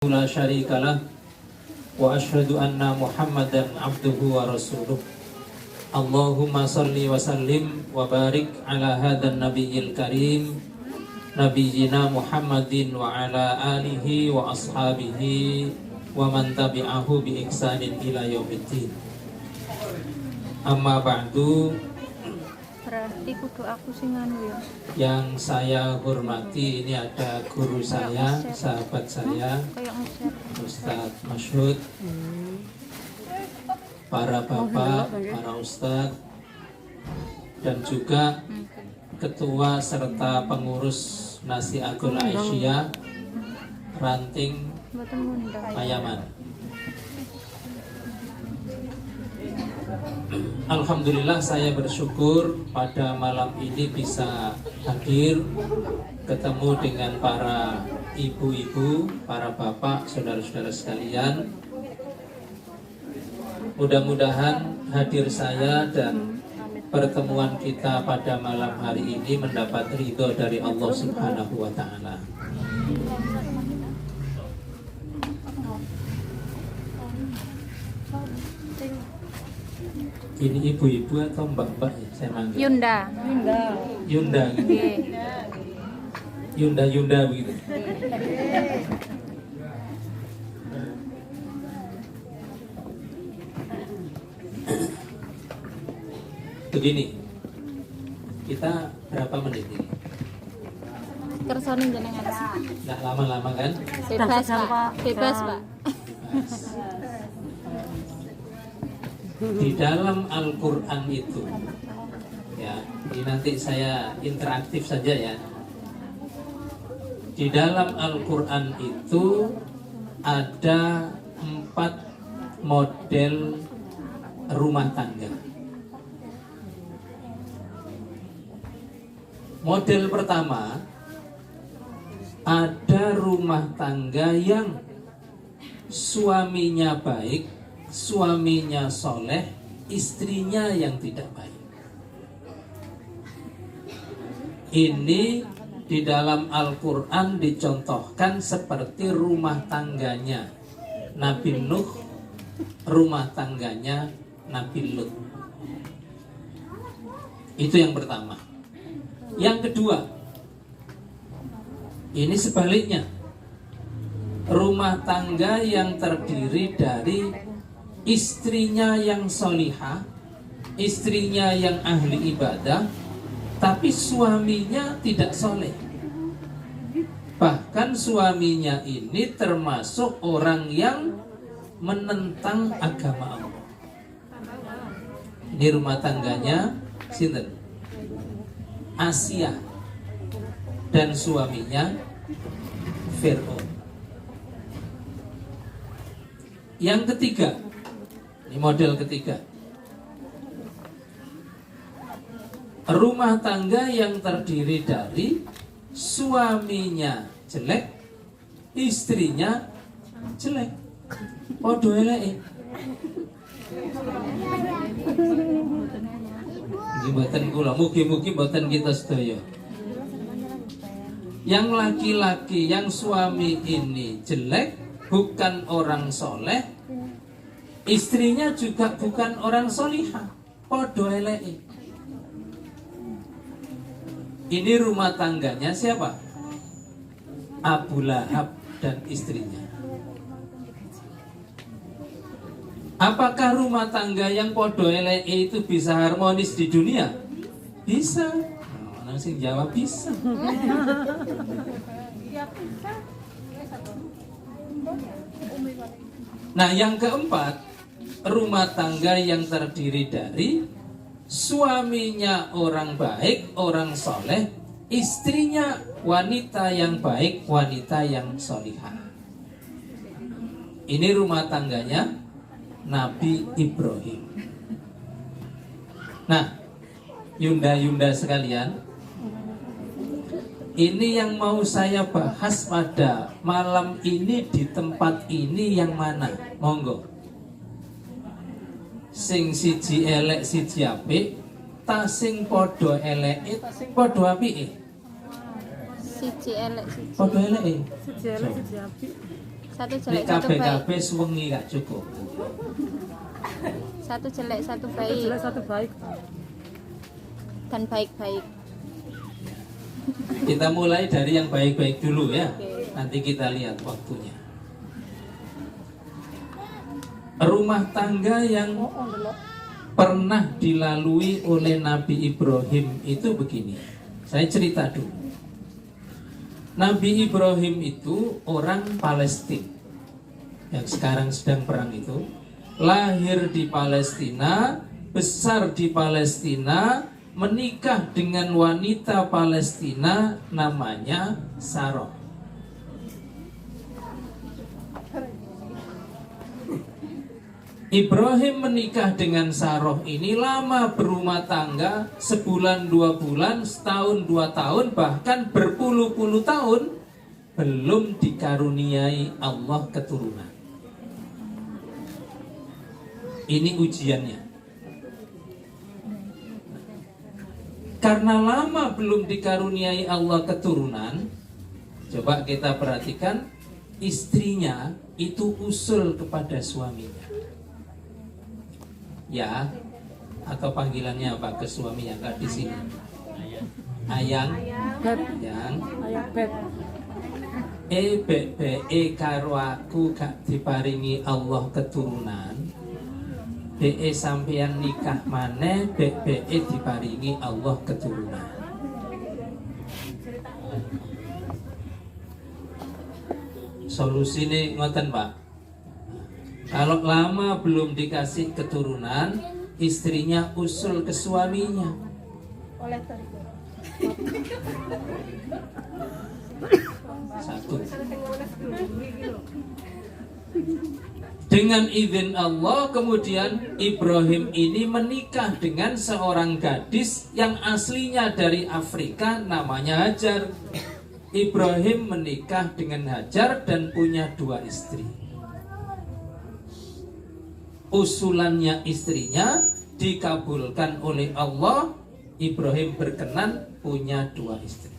La syarikalah wa asyhadu anna Muhammadan abduhu wa rasuluh. Allahumma salli wa sallim wa barik ala hadan nabiyil karim nabiyyina Muhammadin wa ala alihi wa ashabihi wa man tabi'ahu bi ihsanin ila yaumiddin. Amma ba'du. Berarti kudu aku sing anu ya. Yang saya hormati, ini ada guru saya, sahabat saya, Ustadz Masyhud, para bapak, para ustadz, dan juga ketua serta pengurus Nasihatul Aisyah Ranting Payaman. Alhamdulillah, saya bersyukur pada malam ini bisa hadir ketemu dengan para ibu-ibu, para bapak, saudara-saudara sekalian. Mudah-mudahan hadir saya dan pertemuan kita pada malam hari ini mendapat ridho dari Allah Subhanahu wa Ta'ala. Ini ibu-ibu atau mbak-mbak ya saya manggil? Yunda gitu. Yunda begitu. Begini, kita berapa menit ini? Kersane jenengan. Nggak lama-lama kan? Bebas, Pak. Bebas, Pak. Di dalam Al-Quran itu, ya, ini nanti saya interaktif saja ya. Di dalam Al-Quran itu ada 4 model rumah tangga. Model pertama, ada rumah tangga yang suaminya baik, suaminya soleh, istrinya yang tidak baik. Ini di dalam Al-Quran dicontohkan seperti rumah tangganya Nabi Nuh, rumah tangganya Nabi Lut. Itu yang pertama. Yang kedua, ini sebaliknya, rumah tangga yang terdiri dari istrinya yang solihah, istrinya yang ahli ibadah, tapi suaminya tidak soleh. Bahkan suaminya ini termasuk orang yang menentang agama Allah. Ini rumah tangganya sinten? Asia dan suaminya Fir'aun. Yang ketiga, ini model ketiga, rumah tangga yang terdiri dari suaminya jelek, istrinya jelek. Podo eleke. Nggih mboten kula, mugi-mugi mboten kita sedaya. Yang laki-laki, yang suami ini jelek, bukan orang soleh, istrinya juga bukan orang solihah, podo eleke. Ini rumah tangganya siapa? Abu Lahab dan istrinya. Apakah rumah tangga yang podo eleke itu bisa harmonis di dunia? Bisa. Nah, sing jawab bisa. Nah, yang keempat, rumah tangga yang terdiri dari suaminya orang baik, orang soleh, istrinya wanita yang baik, wanita yang solihah. Ini rumah tangganya Nabi Ibrahim. Nah, Yunda sekalian, ini yang mau saya bahas pada malam ini di tempat ini yang mana? Monggo. Sing siji elek siji apik, ta sing padha eleke, ta sing padha apike. Siji elek siji. Padha eleke. Siji elek siji apik. Satu Nek jelek, satu baik. kabeh-kabeh suwengi gak cukup. Satu jelek, satu Satu baik. jelek, satu baik. Dan baik-baik. Kita mulai dari yang baik-baik dulu ya. Oke. Nanti kita lihat waktunya. Rumah tangga yang pernah dilalui oleh Nabi Ibrahim itu begini. Saya cerita dulu. Nabi Ibrahim itu orang Palestina yang sekarang sedang perang itu. Lahir di Palestina, besar di Palestina, menikah dengan wanita Palestina namanya Sarah. Ibrahim menikah dengan Sarah ini lama berumah tangga, sebulan 2 bulan, setahun 2 tahun, bahkan berpuluh-puluh tahun belum dikaruniai Allah keturunan. Ini ujiannya. Karena lama belum dikaruniai Allah keturunan, coba kita perhatikan, istrinya itu usul kepada suaminya. Ya, atau panggilannya apa ke suami yang di sini? Ayang, yang, Ayang beb. karo aku gak diparingi Allah keturunan. Sampeyan nikah maneh, diparingi Allah keturunan. Solusine ngoten, Pak. Kalau lama belum dikasih keturunan, istrinya usul ke suaminya. Satu. Dengan izin Allah, kemudian Ibrahim ini menikah dengan seorang gadis yang aslinya dari Afrika, namanya Hajar. Ibrahim menikah dengan Hajar dan punya 2 istri. Usulannya istrinya dikabulkan oleh Allah. Ibrahim berkenan punya 2 istri.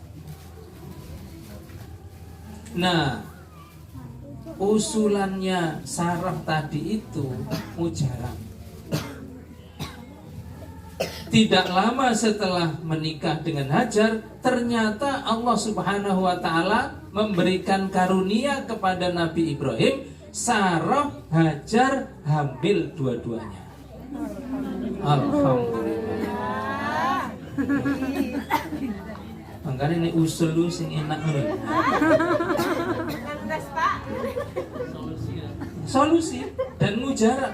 Nah, usulannya Sarah tadi itu mujarab. Tidak lama setelah menikah dengan Hajar, ternyata Allah Subhanahu wa taala memberikan karunia kepada Nabi Ibrahim. Sarah, Hajar hamil dua-duanya. Alhamdulillah. Makanya ini usul lu sing enak lho. Solusi dan mujarab.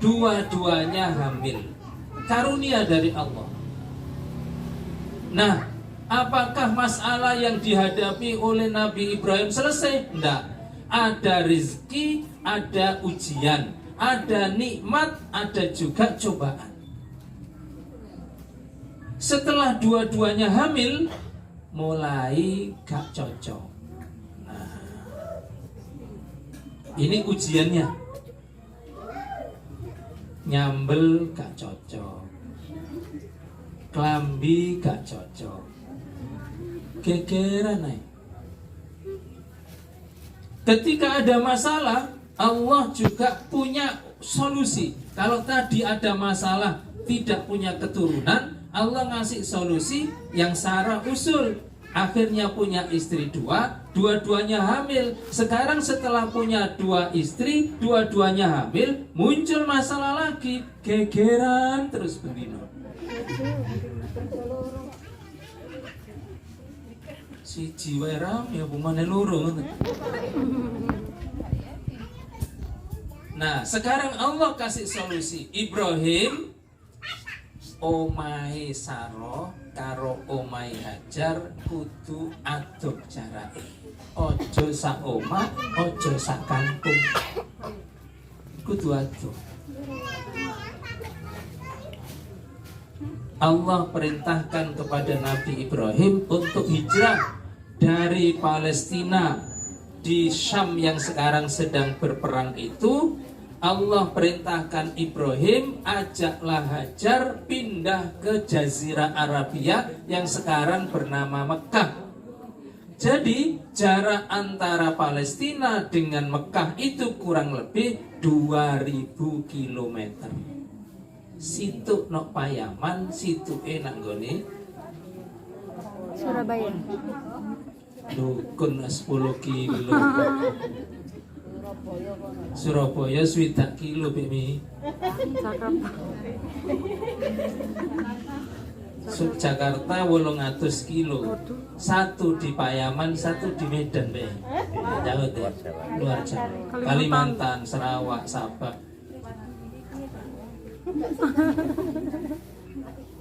Dua-duanya hamil. Karunia dari Allah. Nah, apakah masalah yang dihadapi oleh Nabi Ibrahim selesai? Tidak. Ada rezeki, ada ujian, ada nikmat, ada juga cobaan. Setelah dua-duanya hamil, mulai gak cocok. Nah, ini ujiannya. Nyambel gak cocok, klambi gak cocok, gegeran nih. Ketika ada masalah, Allah juga punya solusi. Kalau tadi ada masalah tidak punya keturunan, Allah ngasih solusi yang Sarah usul. Akhirnya punya istri 2, dua-duanya hamil. Sekarang setelah punya 2 istri, dua-duanya hamil, muncul masalah lagi, gegeran terus begini. Si jiwa ram ya pemane loro. Nah, sekarang Allah kasih solusi. Ibrahim omahe Sarah karo omahe Hajar kudu adoh jarake. Ojo sak omah, ojo sak kampung. Kudu adoh. Allah perintahkan kepada Nabi Ibrahim untuk hijrah dari Palestina di Syam yang sekarang sedang berperang itu. Allah perintahkan Ibrahim, ajaklah Hajar pindah ke Jazirah Arabia yang sekarang bernama Mekah. Jadi jarak antara Palestina dengan Mekah itu kurang lebih 2000 kilometer. Situ nok Payaman, situ nang gone Surabaya. dukun 10 kilo. Surabaya 20 kilo Bimi. Jakarta 800 kilo. Satu di Payaman, satu di Medan Be. Jauh deh. Luar Jawa. Kalimantan, Sarawak, Sabah.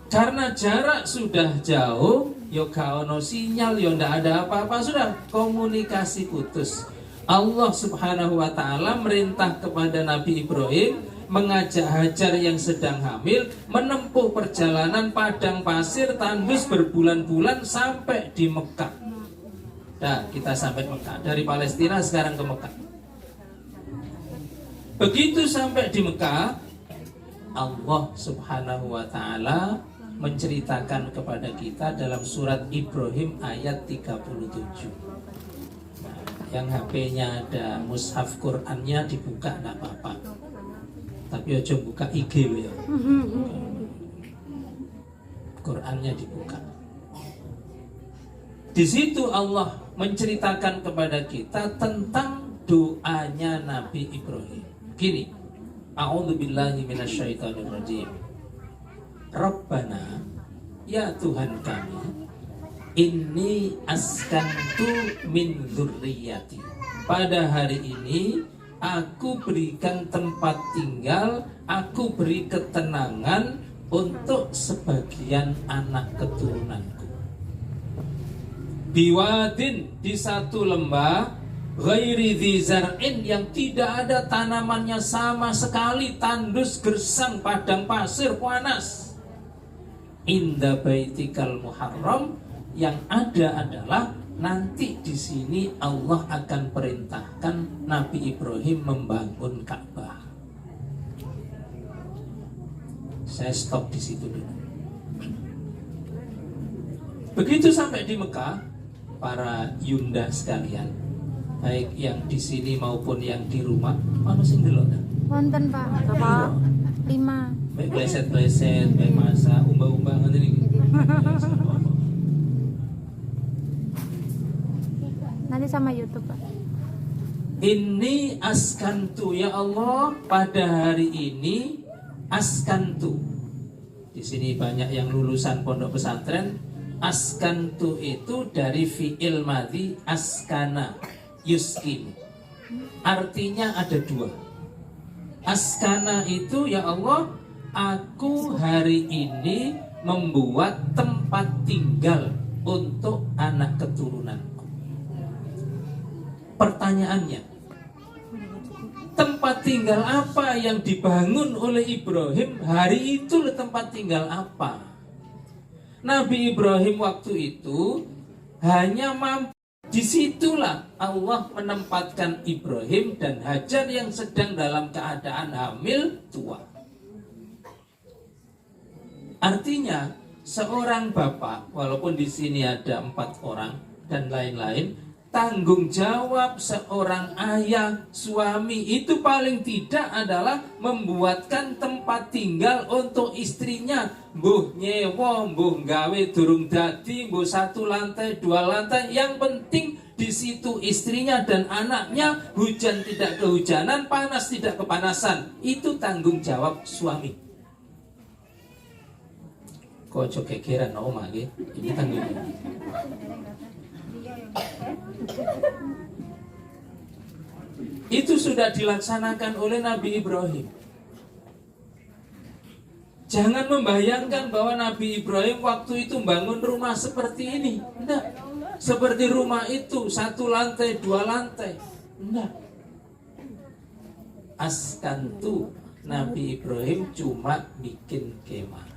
Karena jarak sudah jauh, yo ono sinyal, yo ndak ada apa-apa, sudah komunikasi putus. Allah Subhanahu wa taala merintah kepada Nabi Ibrahim mengajak Hajar yang sedang hamil menempuh perjalanan padang pasir tandus berbulan-bulan sampai di Mekah. Nah, kita sampai Mekah dari Palestina sekarang ke Mekah. Begitu sampai di Mekah, Allah Subhanahu wa taala menceritakan kepada kita dalam surat Ibrahim ayat 37. Nah, yang HP-nya ada mushaf Qur'annya dibuka enggak apa-apa. Tapi ojo buka IG ya. Qur'annya dibuka. Di situ Allah menceritakan kepada kita tentang doanya Nabi Ibrahim. Gini, a'udzubillahi minasyaitonirrajim. Rabbana, ya Tuhan kami, inni askantu min dzurriyyati. Pada hari ini aku berikan tempat tinggal, aku beri ketenangan untuk sebagian anak keturunanku. Biwadin, di satu lembah, ghairi dzi zar'in, yang tidak ada tanamannya sama sekali, tandus gersang padang pasir panas. Inda baitikal muharram, yang ada adalah nanti di sini Allah akan perintahkan Nabi Ibrahim membangun Ka'bah. Saya stop di situ dulu. Begitu sampai di Mekah, para yunda sekalian, baik yang di sini maupun yang di rumah, mana sih delok? Wonten Pak. Berapa? 5. Baik bleset-bleset, baik masa umbah-umbah ngene iki. Nanti sama YouTube Pak. Ini askantu, ya Allah, pada hari ini askantu. Di sini banyak yang lulusan pondok pesantren. Askantu itu dari fi'il madhi askana yuskin. Artinya ada dua. Askana itu, ya Allah, aku hari ini membuat tempat tinggal untuk anak keturunanku. Pertanyaannya, tempat tinggal apa yang dibangun oleh Ibrahim hari itu? Tempat tinggal apa? Nabi Ibrahim waktu itu hanya mampu. Disitulah Allah menempatkan Ibrahim dan Hajar yang sedang dalam keadaan hamil tua. Artinya seorang bapak, walaupun di sini ada 4 orang dan lain-lain, tanggung jawab seorang ayah, suami itu paling tidak adalah membuatkan tempat tinggal untuk istrinya. Mbuh nyewa, mbuh gawe durung dadi, mbuh 1 lantai, 2 lantai. Yang penting di situ istrinya dan anaknya, hujan tidak kehujanan, panas tidak kepanasan. Itu tanggung jawab suami. Kok kekiran oma gitu. Ini tanggung jawab. Itu sudah dilaksanakan oleh Nabi Ibrahim. Jangan membayangkan bahwa Nabi Ibrahim waktu itu bangun rumah seperti ini. Enggak. Seperti rumah itu 1 lantai, 2 lantai. Enggak. Askantu, Nabi Ibrahim cuma bikin kemah.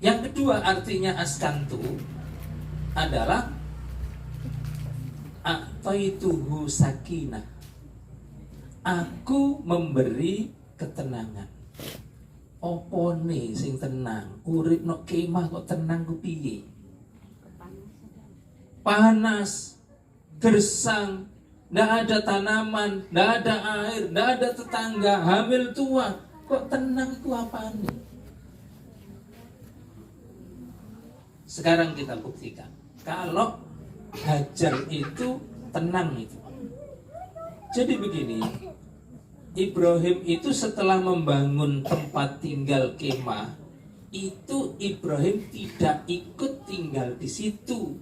Yang kedua artinya askantu adalah a'taituhu sakinah. Aku memberi ketenangan. opone sing tenang? Urip nok kemah kok tenang ku piye? Panas, gersang, ndak ada tanaman, ndak ada air, ndak ada tetangga, hamil tua, kok tenang itu apaan? Sekarang kita buktikan kalau Hajar itu tenang itu. Jadi begini, Ibrahim itu setelah membangun tempat tinggal kemah, itu Ibrahim tidak ikut tinggal di situ.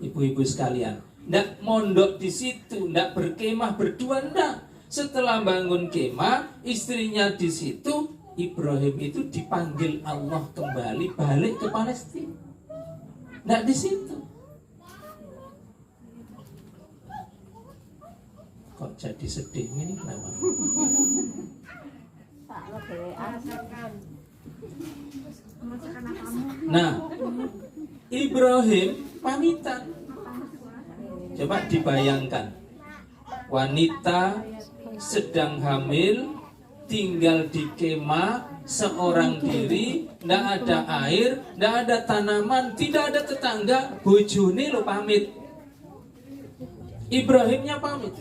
Ibu-ibu sekalian, ndak mondok di situ, ndak berkemah berdua, ndak. Setelah bangun kemah, istrinya di situ, Ibrahim itu dipanggil Allah kembali balik ke Palestina. Nggak di situ. Kok jadi sedih ini kenapa? Nah, Ibrahim pamitan. Coba dibayangkan, wanita sedang hamil, tinggal di kemah seorang diri, ndak ada air, ndak ada tanaman, tidak ada tetangga, bojone lo pamit, Ibrahimnya pamit.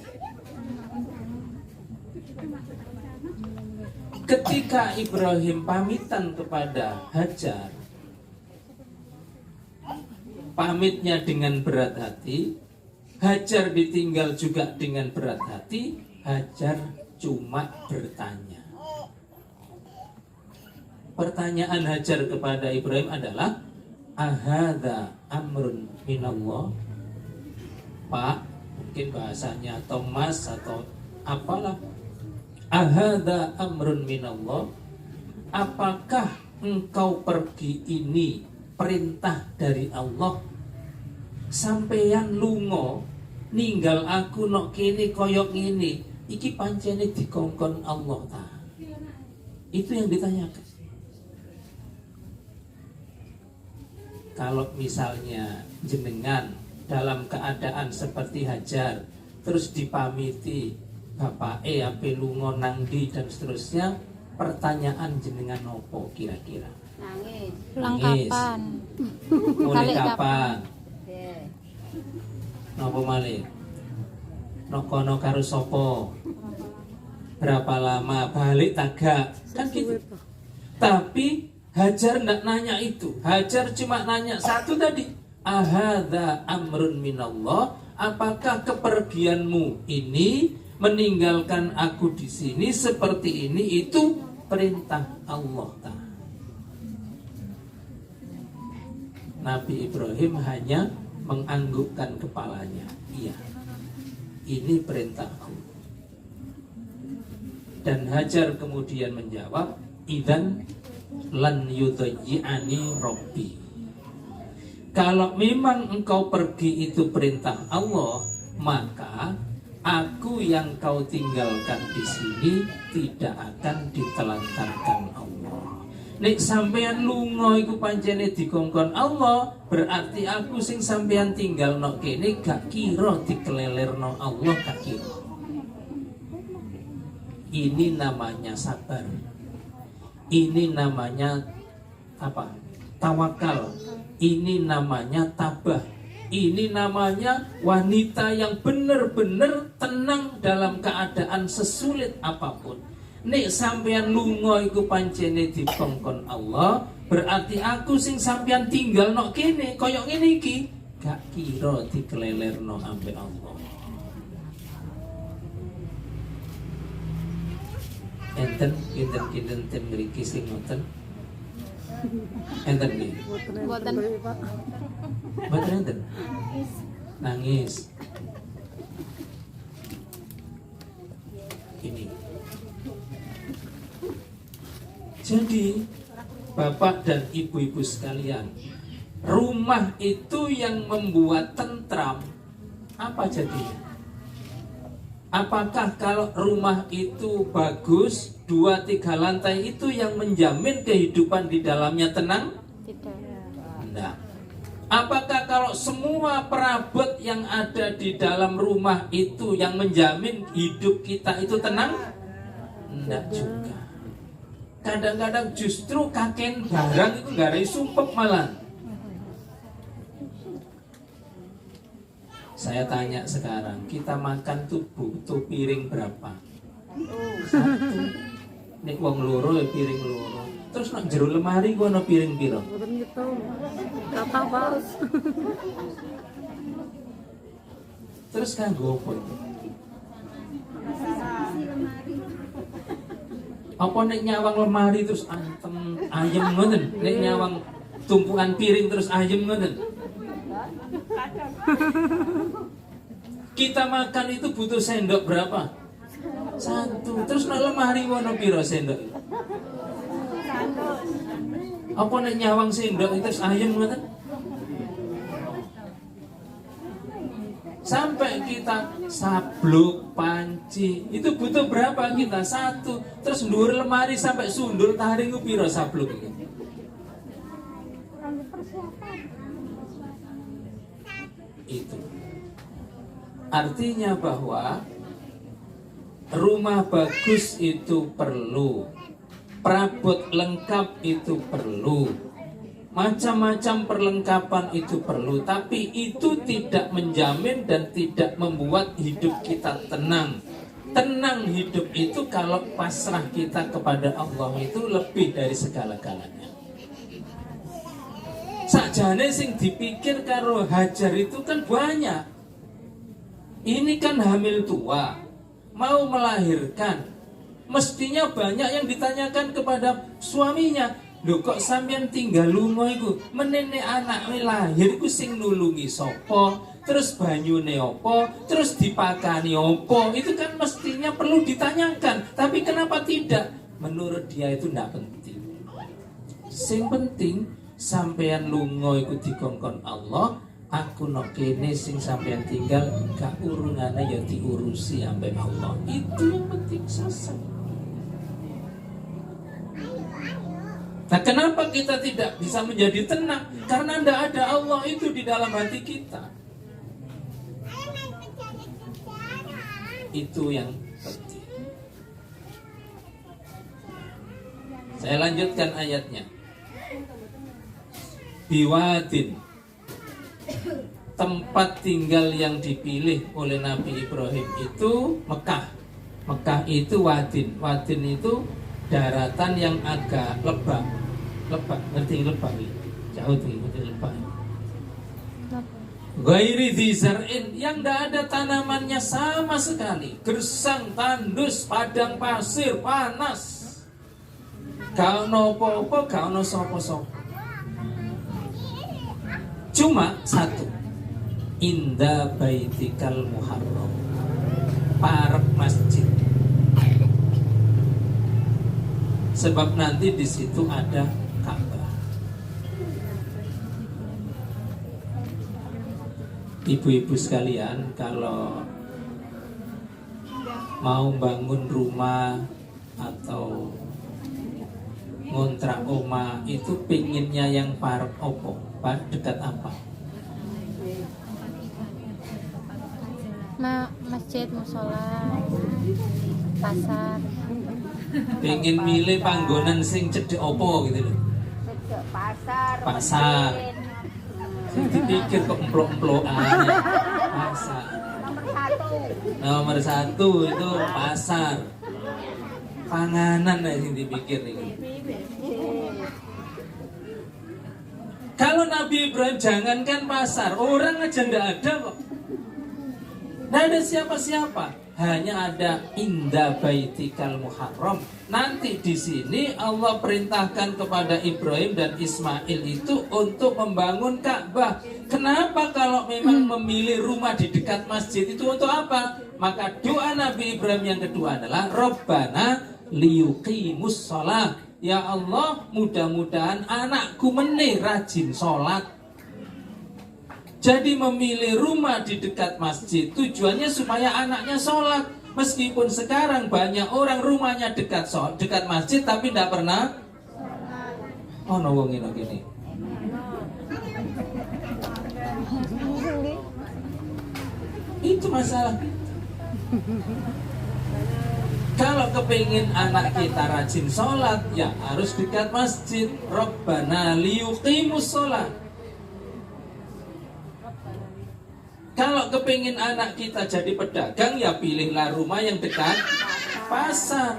Ketika Ibrahim pamitan kepada Hajar, pamitnya dengan berat hati, Hajar ditinggal juga dengan berat hati. Hajar cuma bertanya. Pertanyaan Hajar kepada Ibrahim adalah, ahadza amrun minallah? Pak, mungkin bahasanya atau Mas atau apalah. Ahadza amrun minallah? Apakah engkau pergi ini perintah dari Allah? Sampeyan lungo ninggal aku nok kene koyok ini, iki pancene dikongkon Allah ta. Itu yang ditanyakan. Kalau misalnya jenengan dalam keadaan seperti Hajar, terus dipamiti bapake ape lunga nang ndi dan seterusnya, pertanyaan jenengan nopo kira-kira? Nangis. Kapan? Mulai kapan? Nopo malih? Nokono karo sapa? Berapa lama? Balik tagak? Kan gitu. Tapi Hajar ndak nanya itu. Hajar cuma nanya satu tadi. Ahadza amrun minallah? Apakah kepergianmu ini meninggalkan aku di sini seperti ini itu perintah Allah Ta'ala? Nabi Ibrahim hanya menganggukkan kepalanya. Iya, ini perintah Allah. Dan Hajar kemudian menjawab, idzan lan yudayyi'ani Rabbi. Kalau memang engkau pergi itu perintah Allah, maka aku yang kau tinggalkan di sini tidak akan ditelantarkan Allah. Nek sampean lunga iku pancene dikongkon Allah, berarti aku sing sampean tinggal nok kene gak kira dikelelerno Allah, gak kira. Ini namanya sabar. Ini namanya apa? Tawakal. Ini namanya tabah. Ini namanya wanita yang benar-benar tenang dalam keadaan sesulit apapun. Nek sampean lunga iku pancene dikongkon Allah, berarti aku sing sampean tinggal nok kene koyok ngene iki gak kira dikelelerno ambek Allah. Enten kinten mriki sing ngoten. Enten nggih. Mboten. Mboten enten. Nangis. Ini. Jadi Bapak dan Ibu-ibu sekalian, rumah itu yang membuat tentram. Apa jadinya? Apakah kalau rumah itu bagus, 2-3 lantai itu yang menjamin kehidupan di dalamnya tenang? Tidak. Tidak. Apakah kalau semua perabot yang ada di dalam rumah itu yang menjamin hidup kita itu tenang? Tidak juga. Kadang-kadang justru kaken barang itu gak ada sumpek malah. Saya tanya sekarang, kita makan tuh butuh piring berapa? Satu. Nek wong loro ya piring loro. Terus nak jero lemari gua ana piring piro? Berapa bos? Terus kanggo apa? Apa nek nyawang lemari terus antem ayem ngoten? Nek nyawang tumpukan piring terus ayem ngoten? Kita makan itu butuh sendok berapa? Satu. Terus nak lemari wono piro sendok? Apa nek nyawang sendok itu terus ayem ngoten? Sampai kita sabluk, panci, itu butuh berapa kita? Satu. Terus ndur lemari sampai sundul taring ku piro sabluk itu? Itu. Artinya bahwa rumah bagus itu perlu, perabot lengkap itu perlu, macam-macam perlengkapan itu perlu, tapi itu tidak menjamin dan tidak membuat hidup kita tenang. Tenang hidup itu kalau pasrah kita kepada Allah itu lebih dari segala-galanya. Sakjane sing dipikir karo Hajar itu kan banyak. Ini kan hamil tua, mau melahirkan. Mestinya banyak yang ditanyakan kepada suaminya. Lho kok sampean tinggal lunga iku? Menene anake lahir iku sing nulungi sapa? Terus banyune apa? Terus dipakani apa? Itu kan mestinya perlu ditanyakan. Tapi kenapa tidak? Menurut dia itu tidak penting. Sing penting sampean lunga iku dikongkon Allah, aku nok kene sing sampean tinggal gak urungane ya diurusi ambek Allah. Itu yang penting saja. Nah, kenapa kita tidak bisa menjadi tenang? Karena tidak ada Allah itu di dalam hati kita. Itu yang penting. Saya lanjutkan ayatnya. Biwadin, tempat tinggal yang dipilih oleh Nabi Ibrahim itu Mekah. Mekah itu wadin. Wadin itu daratan yang agak lebak. Lebak, ngerti lebak? Jauh tuh, ngerti lebak. Ghairi dzar'in, yang tidak ada tanamannya sama sekali. Gersang, tandus, padang pasir, panas. Gak ono apa-apa, gak ono sopo-sopo. Cuma satu, inda baitikal muharram, parek masjid. Sebab nanti di situ ada Ka'bah. Ibu-ibu sekalian, kalau mau bangun rumah atau ngontrak omah itu pinginnya yang parek opo, dekat apa? Masjid, musola, pasar. Pengen milih panggonan sing cedek opo gitu loh. Pasar. Sing dipikir kok emplok-emplokan. Pasar. Nomor satu itu pasar. Panganan lah sing dipikir nih. Kalau Nabi Ibrahim jangankan pasar, orang aja ndak ada kok. Nggak ada siapa-siapa, hanya ada inda baitikal muharram. Nanti di sini Allah perintahkan kepada Ibrahim dan Ismail itu untuk membangun Ka'bah. Kenapa kalau memang memilih rumah di dekat masjid itu untuk apa? Maka doa Nabi Ibrahim yang kedua adalah Rabbana liyuqimus shalah. Ya Allah, mudah-mudahan anakku meneh rajin sholat. Jadi memilih rumah di dekat masjid tujuannya supaya anaknya sholat. Meskipun sekarang banyak orang rumahnya dekat masjid tapi tidak pernah. Oh no wong ini gini. Itu masalah. Kalau kepingin anak kita rajin sholat, ya harus dekat masjid. Rabbana liyuqimus sholat. Kalau kepingin anak kita jadi pedagang, ya pilihlah rumah yang dekat pasar.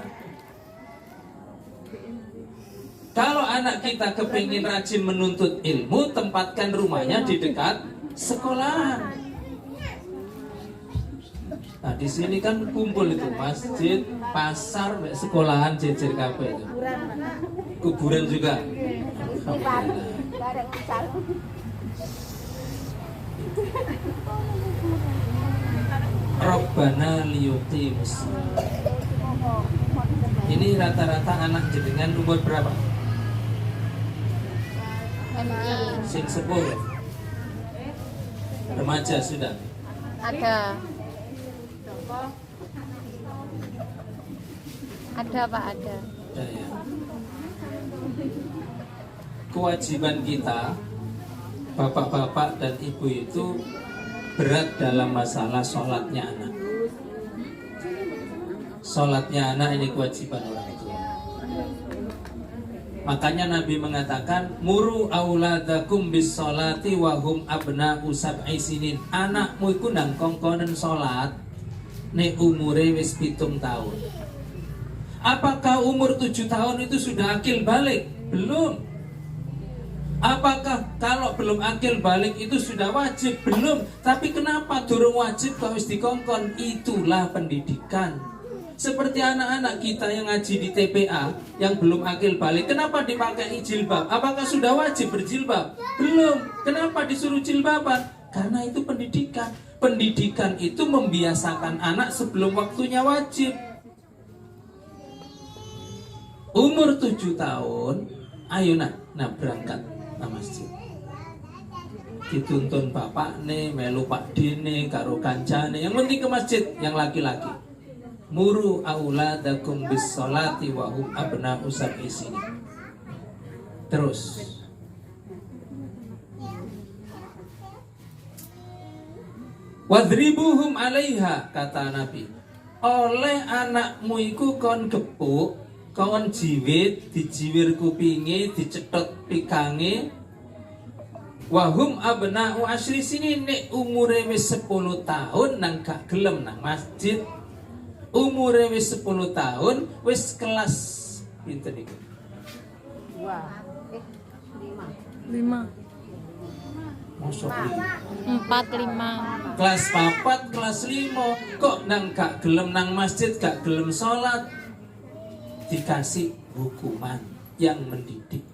Kalau anak kita kepingin rajin menuntut ilmu, tempatkan rumahnya di dekat sekolahan. Nah di sini kan kumpul itu masjid, pasar, sekolahan jejer kabeh itu. Kuburan juga. Rabbana liyuqimus. Ini rata-rata anak jenengan umur berapa? Sing sepuh. Remaja sudah. Ada Pak, ada. Ya. Kewajiban kita, bapak-bapak dan ibu itu berat dalam masalah sholatnya anak. Sholatnya anak ini kewajiban orang tua. Makanya Nabi mengatakan, muru auladakum bis sholati wahum abna'u sab'i sinin. Anakmu iku nang kongkonen sholat nek umure wis 7 tahun. Apakah umur 7 tahun itu sudah akil balik? Belum. Apakah kalau belum akil balik itu sudah wajib? Belum. Tapi kenapa durung wajib kok wis dikongkon? Itulah pendidikan. Seperti anak-anak kita yang ngaji di TPA yang belum akil balik, kenapa dipakai jilbab? Apakah sudah wajib berjilbab? Belum. Kenapa disuruh jilbaban? Karena itu pendidikan. Pendidikan itu membiasakan anak sebelum waktunya wajib. Umur 7 tahun, ayo nah berangkat ke masjid. Dituntun bapak nih, melu pak dine, karo kancane. Yang penting ke masjid, yang laki-laki. Muru auladakum bis sholati wa hum abna'u sab'i sinin. Terus wadribuhum 'alaiha, kata Nabi. Oleh anakmu iku kon gepuk, kon jiwit, dijiwir kupinge, dicetot pikange. Wahum abna'u asyri sinin, nek umure wis 10 tahun nang gak gelem nang masjid. Umure wis 10 tahun, wis kelas pinten iku? 5. Masuk 4, 5. kelas 4, kelas 5. Kok nang gak gelem nang masjid, gak gelem sholat, dikasih hukuman yang mendidik.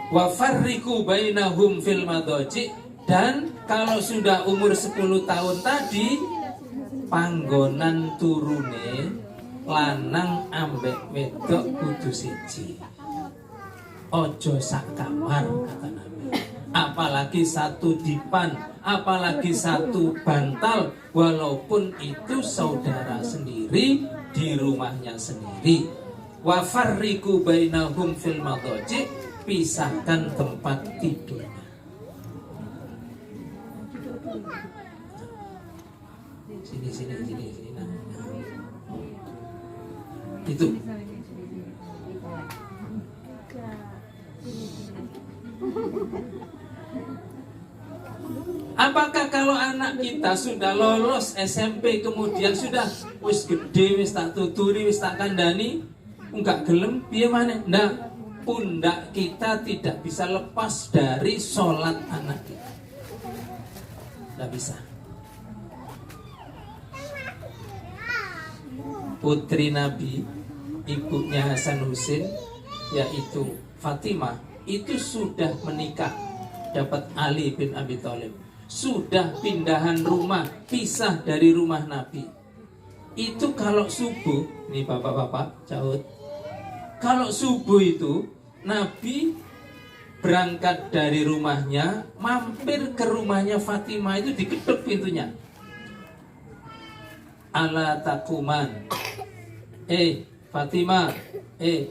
Wa farriqu bainahum fil madaji, dan kalau sudah umur 10 tahun tadi, panggonan turune lanang ambek wedok kudu siji. Ojo sak kamar, kata Nabi. Apalagi satu dipan, apalagi satu bantal, walaupun itu saudara sendiri di rumahnya sendiri. Wa farriqu bainahum fil madaji, pisahkan tempat tidurnya. Sini nah. Itu. Apakah kalau anak kita sudah lolos SMP, kemudian sudah wis gede, wis tak tuturi, wis tak kandani, enggak gelem piye maneh? Ndak. Pundak kita tidak bisa lepas dari sholat anak kita. Tidak bisa. Putri Nabi, ibunya Hasan Husin, yaitu Fatimah, itu sudah menikah, dapat Ali bin Abi Thalib. Sudah pindahan rumah, pisah dari rumah Nabi. Itu kalau subuh, nih bapak-bapak, caut. Kalau subuh itu Nabi berangkat dari rumahnya, mampir ke rumahnya Fatimah, itu diketuk pintunya. Ala takuman. Fatimah,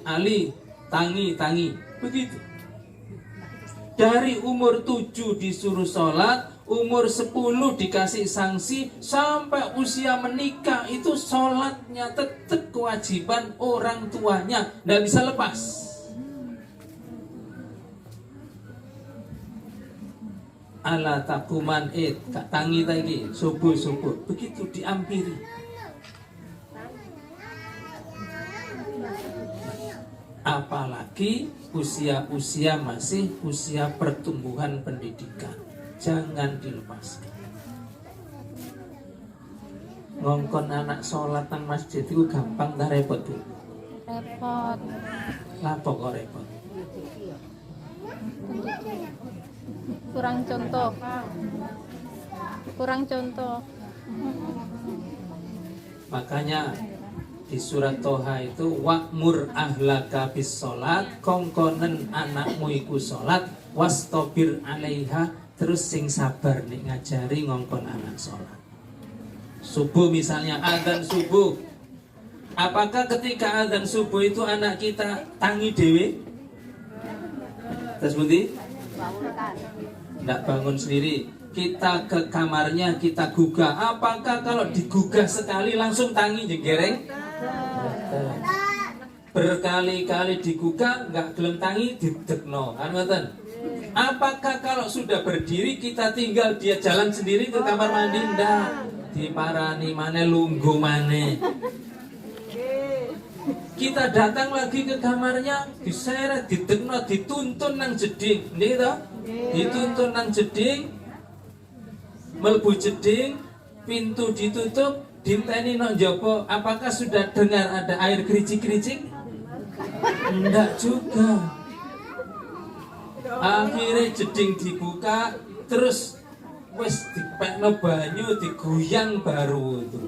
Ali, tangi. Begitu. Dari umur 7 disuruh sholat, umur 10 dikasih sanksi, sampai usia menikah itu sholatnya tetap kewajiban orang tuanya, tidak bisa lepas. Ala takuman kak tangi lagi subuh begitu diampiri. Apalagi usia-usia masih usia pertumbuhan pendidikan, jangan dilepaskan. Ngongkon anak sholat nang masjid itu gampang tak repot tuh? Repot. Lapo kok repot? Kurang contoh. Kurang contoh. Makanya di surat Toha itu wa'mur ahlaka bis sholat, kongkonen anakmu iku sholat, wastobir alaiha, terus sing sabar nih ngajari ngongkon anak sholat. Subuh misalnya adzan subuh, apakah ketika adzan subuh itu anak kita tangi dewe? Terus budi? Tidak bangun sendiri. Kita ke kamarnya kita gugah. Apakah kalau digugah sekali langsung tangi jenggereng? Berkali-kali digugah nggak gelem tangi didekno. Apakah kalau sudah berdiri kita tinggal dia jalan sendiri ke kamar mandi? Ndak. Diparani mane lungguh mane. Kita datang lagi ke kamarnya, diseret, didekno, dituntun nang jeding, gitu? Dituntun nang jeding, melbu jeding, pintu ditutup, dinteni nang jopo. Apakah sudah dengar ada air kericik-kericik? Enggak juga. Akhirnya jeding dibuka, terus wes dipekno banyu, diguyang baru itu.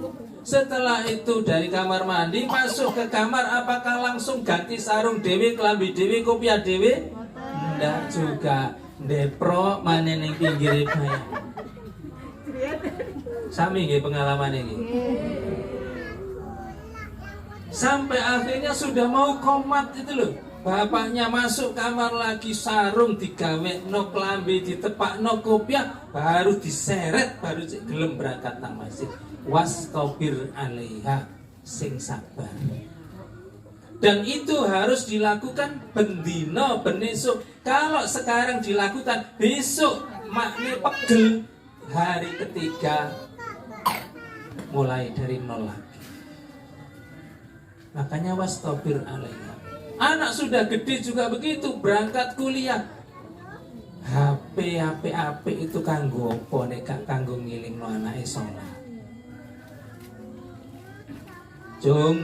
Setelah itu dari kamar mandi masuk ke kamar, apakah langsung ganti sarung dewe, kelambi dewe, kopiah dewe? Enggak juga. Depro mana ning pinggir bayi. Sami nggih pengalaman ini. Sampai akhirnya sudah mau komat itu loh. Bapaknya masuk kamar lagi, sarung digawe no, kelambi ditepak no, kopiah baru diseret, baru gelem berangkat nang masjid. Wastobir alaiha, sing sabar. Dan itu harus dilakukan bendino benesuk. Kalau sekarang dilakukan, besok makne pegel. Hari ketiga mulai dari nol lagi. Makanya wastobir alaiha. Anak sudah gede juga begitu, berangkat kuliah. HP itu kanggo apa nek gak kanggo ngilingno anake salat. Cung,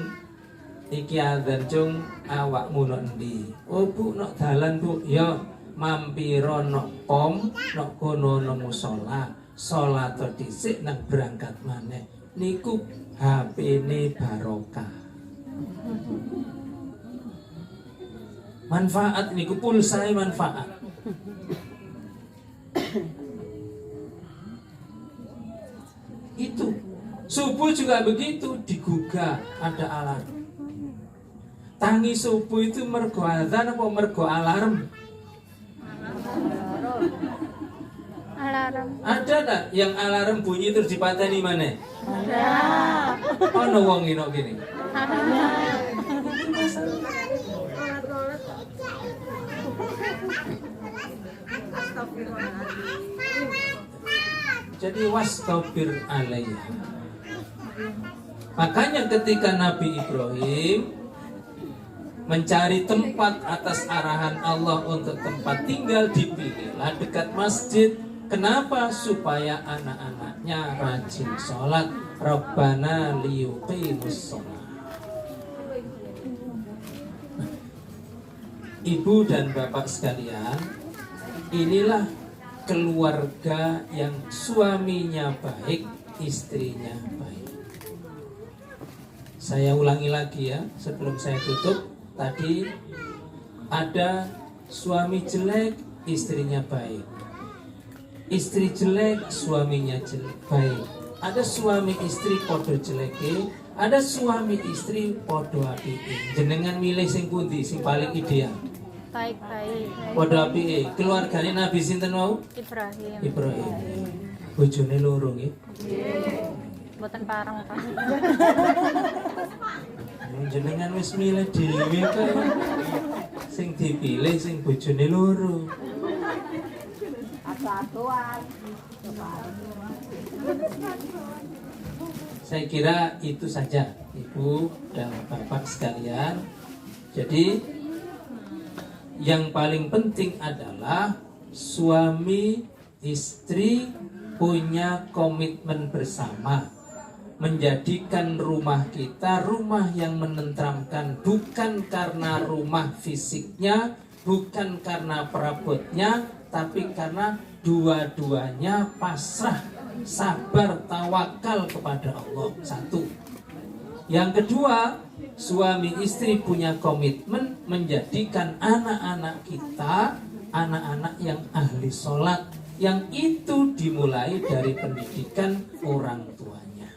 iki adzan cung, awakmu nok endi? Oh Bu, nok dalan Bu. Ya, mampira nok pom, nok kono nemu musala. Salat dhisik nang berangkat maneh. Niku HP-ne barokah. Manfaat niku pulsa manfaat. Itu. Subuh juga begitu, digugah, ada alarm. Tangi subuh itu mergo adzan apa mergo alarm? Alarm. Ada tak yang alarm bunyi terus dipateni mana? Ada. Ono wong ngino gini. Jadi wastobir alaiha. Makanya ketika Nabi Ibrahim mencari tempat atas arahan Allah untuk tempat tinggal, dipilihlah dekat masjid. Kenapa? Supaya anak-anaknya rajin sholat. Rabbana liyuqimus sholat. Ibu dan bapak sekalian, inilah keluarga yang suaminya baik, istrinya baik. Saya ulangi lagi ya, sebelum saya tutup. Tadi ada suami jelek, istrinya baik. Istri jelek, suaminya jelek, baik. Ada suami istri podo jeleke, ada suami istri podo apike. Jenengan milih sing pundi sing paling ideal? Baik-baik. Padha apike. Keluargane Nabi sinten wau? Ibrahim. Ibrahim. Bojone loro nggih. Boten pareng, Pak. Jenengan wis milih dhewe kok. Sing dipilih sing bojone loro. Saya kira itu saja Ibu dan Bapak sekalian. Jadi yang paling penting adalah suami istri punya komitmen bersama, menjadikan rumah kita rumah yang menenteramkan, bukan karena rumah fisiknya, bukan karena perabotnya, tapi karena dua-duanya pasrah, sabar, tawakal kepada Allah. Satu. Yang kedua, suami istri punya komitmen menjadikan anak-anak kita anak-anak yang ahli sholat, yang itu dimulai dari pendidikan orang tuanya.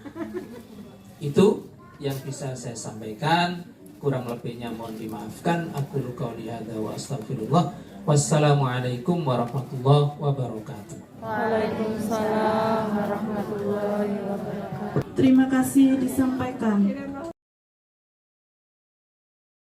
Itu yang bisa saya sampaikan. Kurang lebihnya mohon dimaafkan. Aku qouli hadza wa astaghfirullah. Wassalamualaikum warahmatullahi wabarakatuh. Waalaikumsalam warahmatullahi wabarakatuh. Terima kasih disampaikan